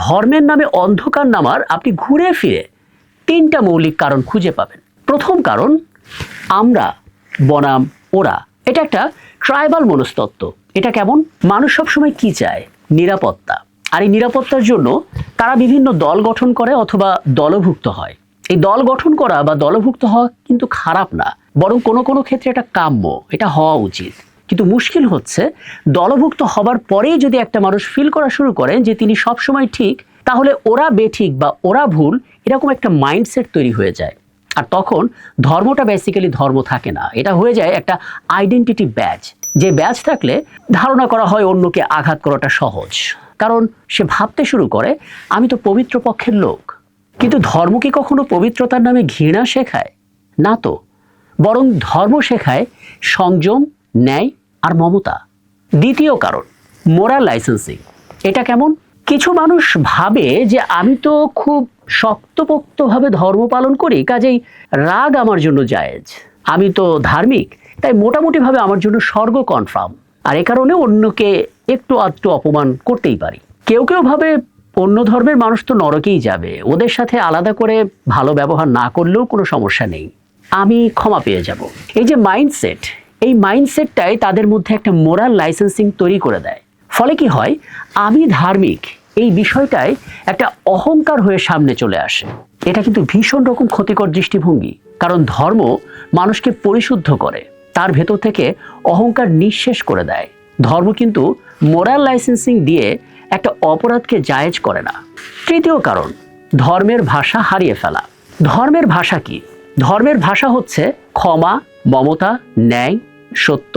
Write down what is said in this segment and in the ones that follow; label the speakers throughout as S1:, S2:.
S1: ধর্মের নামে অন্ধকার নামার আপনি ঘুরে ফিরে তিনটা মৌলিক কারণ খুঁজে পাবেন। প্রথম কারণ, আমরা বনাম ওরা। এটা একটা ট্রাইবাল মনস্তত্ত্ব। এটা কেমন? মানুষ সবসময় কি চায়? নিরাপত্তা। আর এই নিরাপত্তার জন্য তারা বিভিন্ন দল গঠন করে অথবা দলভুক্ত হয়। এই দল গঠন করা বা দলভুক্ত হওয়া কিন্তু খারাপ না, বরং কোনো কোনো ক্ষেত্রে এটা কাম্য, এটা হওয়া উচিত। কিন্তু মুশকিল হচ্ছে, দলভুক্ত হবার পরেই যদি একটা মানুষ ফিল করা শুরু করেন যে তিনি সবসময় ঠিক, তাহলে ওরা বেঠিক বা ওরা ভুল, এরকম একটা মাইন্ডসেট তৈরি হয়ে যায়। আর তখন ধর্মটা বেসিক্যালি ধর্ম থাকে না, এটা হয়ে যায় একটা আইডেন্টিটি ব্যাজ। যে ব্যাজ থাকলে ধারণা করা হয় অন্যকে আঘাত করাটা সহজ, কারণ সে ভাবতে শুরু করে আমি তো পবিত্র পক্ষের লোক। কিন্তু ধর্ম কি কখনো পবিত্রতার নামে ঘৃণা শেখায়? না তো, বরং ধর্ম শেখায় সংযম, ন্যায় আর মমতা। দ্বিতীয় কারণ, মোরাল লাইসেন্সিং। এটা কেমন? কিছু মানুষ ভাবে যে আমি তো খুব শক্তপোক্তভাবে ধর্ম পালন করি, কাজেই রাগ আমার জন্য জায়েজ। আমি তো ধার্মিক, তাই মোটামুটিভাবে আমার জন্য স্বর্গ কনফার্ম। আর এ কারণে অন্যকে একটু আধটু অপমান করতেই পারি। কেউ কেউ ভাবে অন্য ধর্মের মানুষ তো নরকেই যাবে, ওদের সাথে আলাদা করে ভালো ব্যবহার না করলেও কোনো সমস্যা নেই, আমি ক্ষমা পেয়ে যাব। এই যে মাইন্ডসেট, এই মাইন্ডসেটটাই তাদের মধ্যে একটা মোরাল লাইসেন্সিং তৈরি করে দেয়। ফলে কি হয়, আমি ধার্মিক এই বিষয়টাই একটা অহংকার হয়ে সামনে চলে আসে। এটা কিন্তু ভীষণ রকম ক্ষতিকর দৃষ্টিভঙ্গি, কারণ ধর্ম মানুষকে পরিশুদ্ধ করে, তার ভেতর থেকে অহংকার নিঃশেষ করে দেয়। ধর্ম কিন্তু মোরাল লাইসেন্সিং দিয়ে একটা অপরাধকে জায়েজ করে না। তৃতীয় কারণ, ধর্মের ভাষা হারিয়ে ফেলা। ধর্মের ভাষা কি? ধর্মের ভাষা হচ্ছে ক্ষমা, মমতা, ন্যায়, সত্য,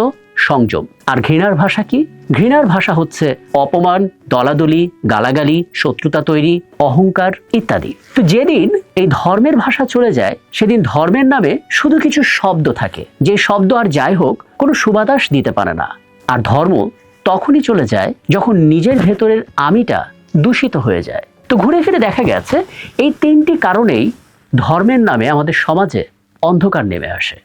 S1: সংযম। আর ঘৃণার ভাষা কি? ঘৃণার ভাষা হচ্ছে অপমান, দলাদলি, গালাগালি, শত্রুতা তৈরি, অহংকার ইত্যাদি। তো যেদিন এই ধর্মের ভাষা চলে যায়, সেদিন ধর্মের নামে শুধু কিছু শব্দ থাকে, যে শব্দ আর যাই হোক কোনো সুবাতাস দিতে পারে না। আর ধর্ম তখনই চলে যায় যখন নিজের ভেতরের আমিটা দূষিত হয়ে যায়। তো ঘুরে ফিরে দেখা গেছে এই তিনটি কারণেই ধর্মের নামে আমাদের সমাজে অন্ধকার নেমে আসে।